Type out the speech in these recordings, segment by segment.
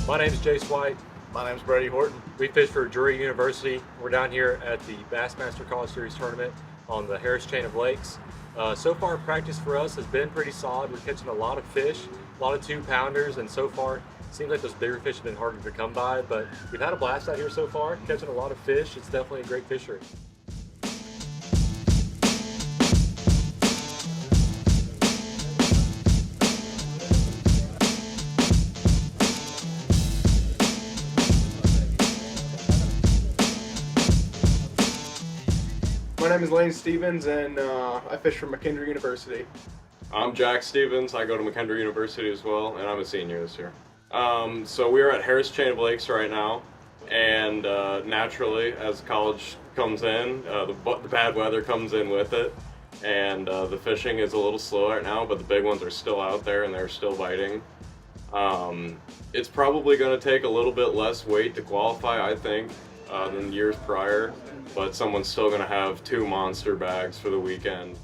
My name is Jace White. My name's Brady Horton. We fish for Drury University. We're down here at the Bassmaster College Series tournament on the Harris Chain of Lakes. So far, practice for us has been pretty solid. We're catching a lot of fish, a lot of 2-pounders, and so far, it seems like those bigger fish have been harder to come by, but we've had a blast out here so far, catching a lot of fish. It's definitely a great fishery. My name is Lane Stevens, and I fish for McKendree University. I'm Jack Stevens. I go to McKendree University as well, and I'm a senior this year. So we're at Harris Chain of Lakes right now, and naturally, as college comes in, the bad weather comes in with it, and the fishing is a little slow right now, but the big ones are still out there, and they're still biting. It's probably going to take a little bit less weight to qualify, I think, than years prior, but someone's still going to have 2 monster bags for the weekend.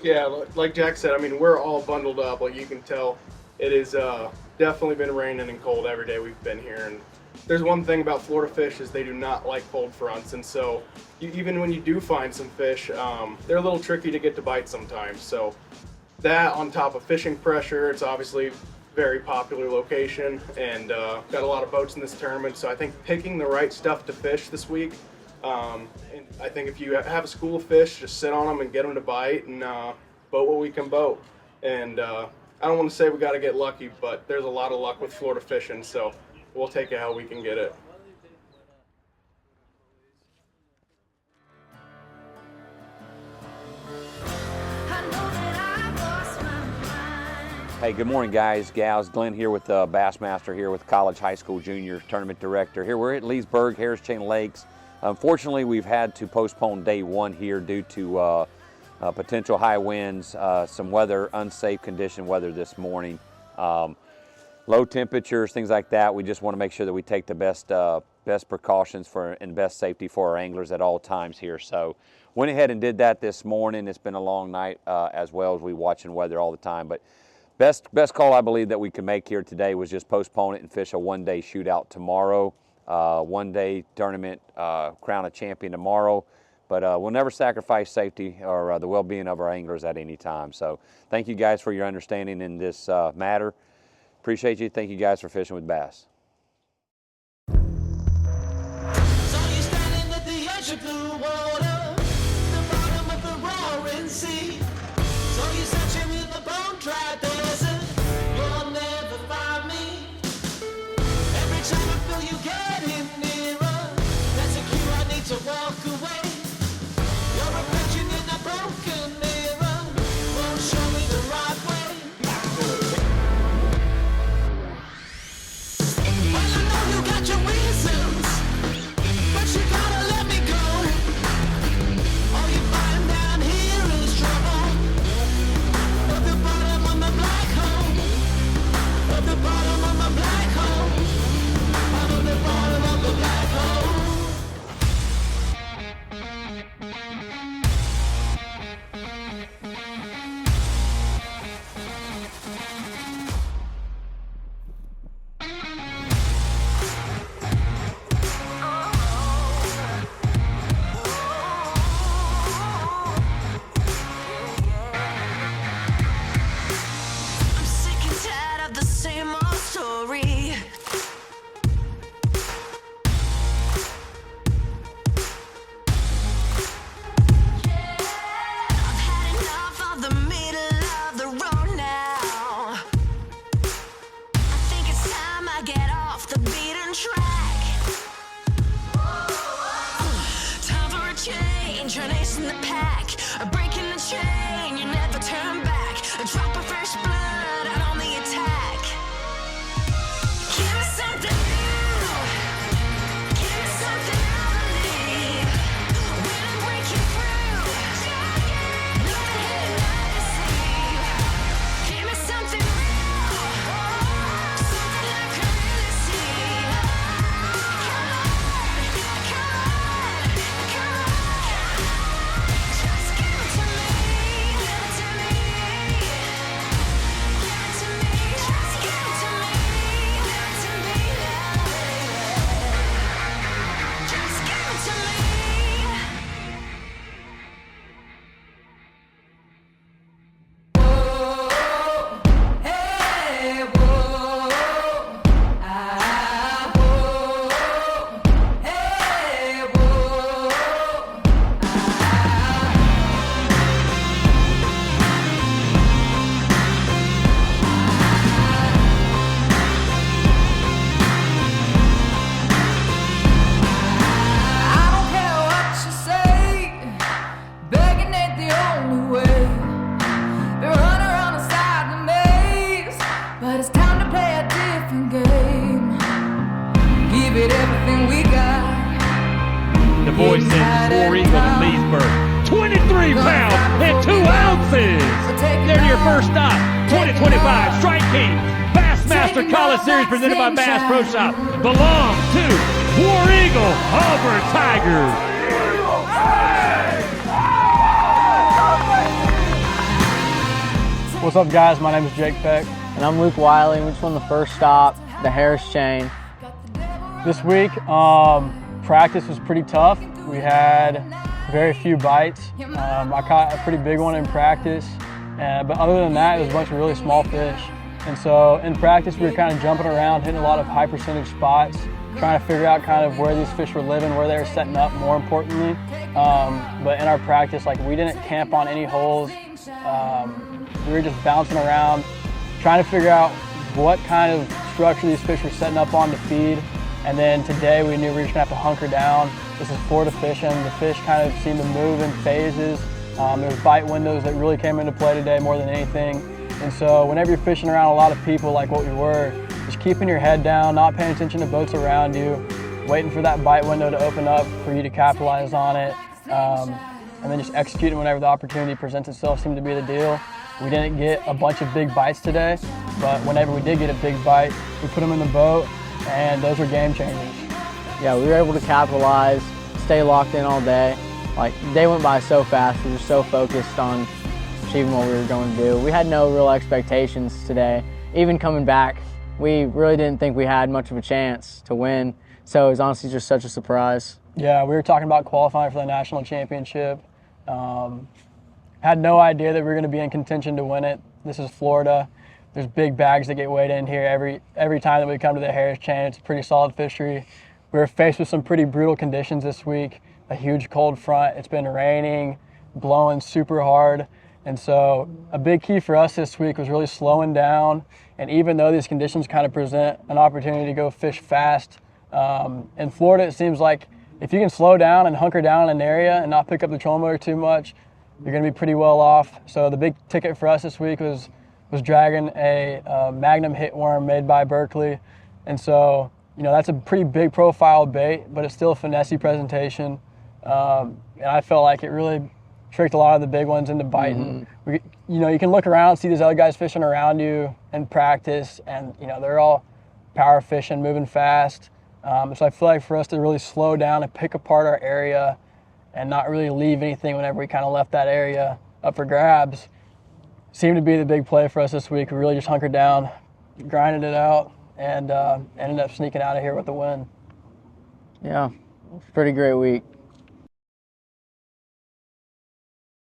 Yeah, like Jack said, I mean, we're all bundled up. Like you can tell, it has definitely been raining and cold every day we've been here. And there's one thing about Florida fish is they do not like cold fronts. And so even when you do find some fish, they're a little tricky to get to bite sometimes. So that on top of fishing pressure, it's obviously very popular location and got a lot of boats in this tournament. So I think picking the right stuff to fish this week, and I think if you have a school of fish, just sit on them and get them to bite and boat what we can boat. And I don't want to say we got to get lucky, but there's a lot of luck with Florida fishing, so we'll take it how we can get it. Hey, good morning, guys, gals. Glenn here with Bassmaster here with College High School Junior Tournament Director. Here we're at Leesburg, Harris Chain Lakes. Unfortunately, we've had to postpone day one here due to potential high winds, some weather, unsafe condition weather this morning, low temperatures, things like that. We just want to make sure that we take the best precautions and best safety for our anglers at all times here. So went ahead and did that this morning. It's been a long night as well as we watching weather all the time. But best call I believe that we could make here today was just postpone it and fish a one-day shootout tomorrow. One-day tournament, crown a champion tomorrow, but we'll never sacrifice safety or the well-being of our anglers at any time. So thank you guys for your understanding in this matter. Appreciate you. Thank you guys for fishing with Bass. Bassmaster College Series presented by Bass Pro Shop belongs to War Eagle Auburn Tigers. What's up, guys? My name is Jake Peck. And I'm Luke Wiley, and we just won the first stop, the Harris Chain. This week, practice was pretty tough. We had very few bites. I caught a pretty big one in practice, but other than that, it was a bunch of really small fish. And so in practice, we were kind of jumping around, hitting a lot of high percentage spots, trying to figure out kind of where these fish were living, where they were setting up, more importantly. But in our practice, like, we didn't camp on any holes. We were just bouncing around, trying to figure out what kind of structure these fish were setting up on to feed. And then today we knew we were just gonna have to hunker down. This is Florida fishing. The fish kind of seem to move in phases. There's bite windows that really came into play today more than anything. And so whenever you're fishing around a lot of people like what we were, just keeping your head down, not paying attention to boats around you, waiting for that bite window to open up for you to capitalize on it, and then just executing whenever the opportunity presents itself seemed to be the deal. We didn't get a bunch of big bites today, but whenever we did get a big bite, we put them in the boat, and those were game changers. Yeah, we were able to capitalize, stay locked in all day. Like, the day went by so fast. We were so focused on achieving what we were going to do. We had no real expectations today. Even coming back, we really didn't think we had much of a chance to win. So it was honestly just such a surprise. Yeah, we were talking about qualifying for the national championship. Had no idea that we were going to be in contention to win it. This is Florida. There's big bags that get weighed in here every time that we come to the Harris Chain. It's a pretty solid fishery. We were faced with some pretty brutal conditions this week. A huge cold front. It's been raining, blowing super hard. And so a big key for us this week was really slowing down. And even though these conditions kind of present an opportunity to go fish fast, in Florida it seems like if you can slow down and hunker down in an area and not pick up the trolling motor too much, you're going to be pretty well off. So the big ticket for us this week was dragging a Magnum hit worm made by Berkeley. And so, you know, that's a pretty big profile bait, but it's still a finessey presentation. And I felt like it really tricked a lot of the big ones into biting. You know, you can look around, see these other guys fishing around you in practice, and, you know, they're all power fishing, moving fast. So I feel like for us to really slow down and pick apart our area and not really leave anything whenever we kind of left that area up for grabs seemed to be the big play for us this week. We really just hunkered down, grinded it out, and ended up sneaking out of here with a win. Yeah, it was a pretty great week.